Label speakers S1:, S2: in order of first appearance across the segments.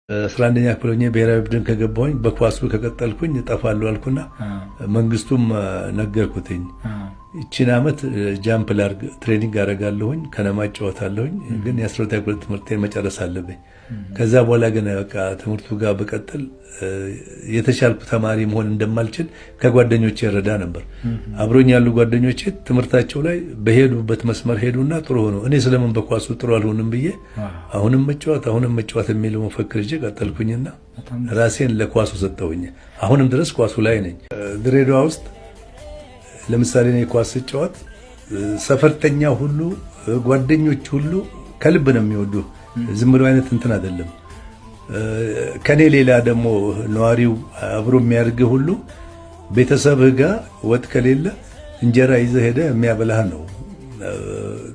S1: 11ኛ ክፍል ሆኜ ብሔራዊ ቡድን ከገባሁኝ በኳሱ ከቀጠልኩኝ እጠፋለሁ አልኩና መንግስቱም ነገርኩትኝ። እቺን አመት ጃምፕ ላርግ ትሬኒንግ አደርጋለሁኝ ከነማ ጨዋታለሁኝ ግን የ12ኛ ክፍል ትምህርቴን መጨረስ አለብኝ። ከዛ በኋላ ግን በቃ ትምህርቱ ጋር በቀጥል የተሻልኩ ተማሪ መሆን እንደማልችል ከጓደኞቼ ይረዳ ነበር። አብሮኝ ያሉ ጓደኞቼ ትምህርታቸው ላይ በሄዱበት መስመር ሄዱና ጥሩ ሆኖ እኔ ስለምን በኳሱ ጥሩ አልሆንም ብዬ አሁንም መጫወት የሚለው መፈክር ይዤ ቀጠልኩኝና ራሴን ለኳሱ ሰጠሁኝ። አሁንም ድረስ ኳሱ ላይ ነኝ። ድሬዳዋ ውስጥ ለምሳሌ እኔ ኳስ ስጫወት ሰፈርተኛ ሁሉ ጓደኞች ሁሉ ከልብ ነው የሚወዱ። ዝም ብሎ አይነት እንትን አይደለም። ከኔ ሌላ ደግሞ ነዋሪው አብሮ የሚያርግ ሁሉ ቤተሰብህ ጋር ወጥ ከሌለ እንጀራ ይዘህ ሄደ የሚያበላህ ነው።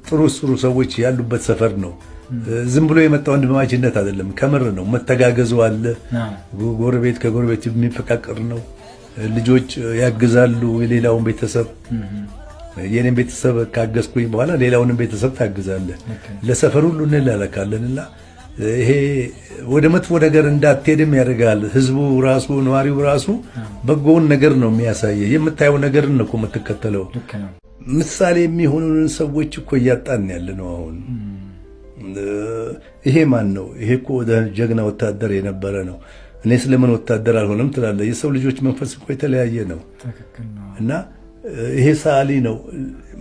S1: ጥሩ ሰዎች ያሉበት ሰፈር ነው። ዝም ብሎ የመጣ ወንድማማችነት አይደለም፣ ከምር ነው። መተጋገዙ አለ። ጎረቤት ከጎረቤት የሚፈቃቀር ነው። ልጆች ያግዛሉ የሌላውን ቤተሰብ። የኔን ቤተሰብ ካገዝኩኝ በኋላ ሌላውንም ቤተሰብ ታግዛለህ። ለሰፈር ሁሉ እንላላካለንና ይሄ ወደ መጥፎ ነገር እንዳትሄድም ያደርጋል። ህዝቡ ራሱ ነዋሪው ራሱ በጎውን ነገር ነው የሚያሳየው። የምታየው ነገር ነው እኮ የምትከተለው። ምሳሌ የሚሆኑን ሰዎች እኮ እያጣን ያለ ነው አሁን። ይሄ ማን ነው? ይሄ እኮ ጀግና ወታደር የነበረ ነው። እኔ ስለምን ወታደር አልሆነም ትላለህ? የሰው ልጆች መንፈስ እኮ የተለያየ ነው እና ይሄ ሰዓሊ ነው።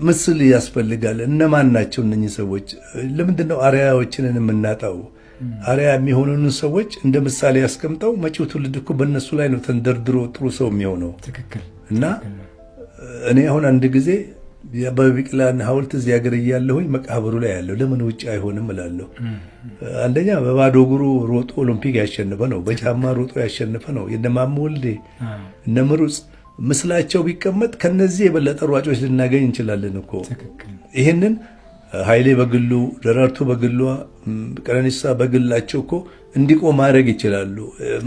S1: ምስል ያስፈልጋል። እነማን ናቸው እነኚህ ሰዎች? ለምንድን ነው አርአያዎችን የምናጣው? አርአያ የሚሆኑን ሰዎች እንደ ምሳሌ ያስቀምጠው መጪው ትውልድ እኮ በእነሱ ላይ ነው ተንደርድሮ ጥሩ ሰው የሚሆነው። እና እኔ አሁን አንድ ጊዜ የአበበ ቢቂላን ሐውልት እዚህ ሀገር እያለሁኝ መቃብሩ ላይ ያለው ለምን ውጭ አይሆንም እላለሁ። አንደኛ በባዶ እግሩ ሮጦ ኦሎምፒክ ያሸነፈ ነው። በጫማ ሮጦ ያሸነፈ ነው። የነ ማሞ ወልዴ እነ ምሩጽ ምስላቸው ቢቀመጥ ከነዚህ የበለጠ ሯጮች ልናገኝ እንችላለን እኮ። ይሄንን ኃይሌ በግሉ፣ ደራርቱ በግሏ፣ ቀነኒሳ በግላቸው እኮ እንዲቆም ማድረግ ይችላሉ።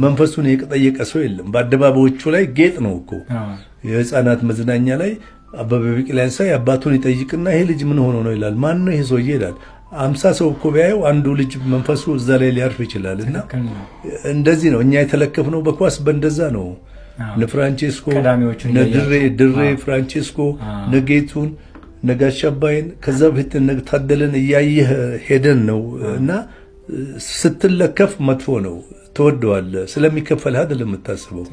S1: መንፈሱን የጠየቀ ሰው የለም። በአደባባዮቹ ላይ ጌጥ ነው እኮ። የህፃናት መዝናኛ ላይ አበበ ቢቂላን ሳይ አባቱን ይጠይቅና ይሄ ልጅ ምን ሆኖ ነው ይላል። ማን ነው ይሄ ሰውዬ ይላል። 50 ሰው እኮ ቢያየው አንዱ ልጅ መንፈሱ እዛ ላይ ሊያርፍ ይችላልና እንደዚህ ነው እኛ የተለከፍነው በኳስ በእንደዛ ነው። ፍራንቼስኮ ድሬ ፍራንቼስኮ ነጌቱን ነጋሽ አባይን ከዛ በፊት ታደለን እያየህ ሄደን ነው እና ስትለከፍ መጥፎ ነው። ትወደዋለህ ስለሚከፈልህ አይደለም የምታስበው።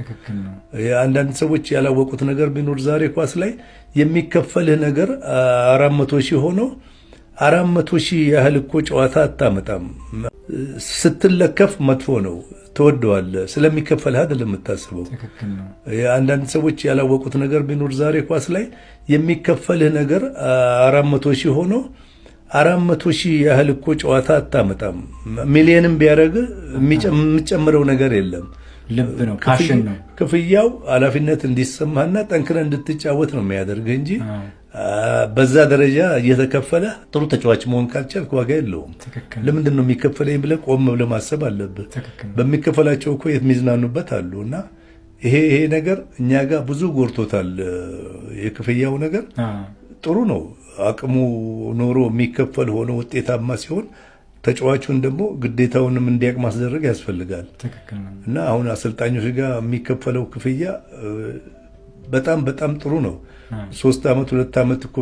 S1: አንዳንድ ሰዎች ያላወቁት ነገር ቢኖር ዛሬ ኳስ ላይ የሚከፈልህ ነገር 400 ሺህ ሆኖ 400 ሺህ ያህል እኮ ጨዋታ አታመጣም። ስትለከፍ መጥፎ ነው። ትወደዋለህ ስለሚከፈልህ አይደለም የምታስበው። አንዳንድ ሰዎች ያላወቁት ነገር ቢኖር ዛሬ ኳስ ላይ የሚከፈልህ ነገር 400 ሺህ ሆኖ 400 ሺህ ያህል እኮ ጨዋታ አታመጣም። ሚሊዮንም ቢያደርግ የሚጨምረው ነገር የለም።
S2: ልብ ነው፣ ፓሽን ነው።
S1: ክፍያው ኃላፊነት እንዲሰማህና ጠንክረህ እንድትጫወት ነው የሚያደርግህ እንጂ በዛ ደረጃ እየተከፈለ ጥሩ ተጫዋች መሆን ካልቻልክ ዋጋ የለውም። ለምንድን ነው የሚከፈለኝ ብለህ ቆም ብለህ ማሰብ አለብህ። በሚከፈላቸው እኮ የሚዝናኑበት አሉና ይሄ ነገር እኛ ጋር ብዙ ጎርቶታል። የክፍያው ነገር ጥሩ ነው። አቅሙ ኖሮ የሚከፈል ሆኖ ውጤታማ ሲሆን ተጫዋቹን ደግሞ ግዴታውንም እንዲያውቅ ማስደረግ ያስፈልጋል። እና አሁን አሰልጣኞች ጋር የሚከፈለው ክፍያ በጣም ጥሩ ነው። 3 ዓመት 2 ዓመት እኮ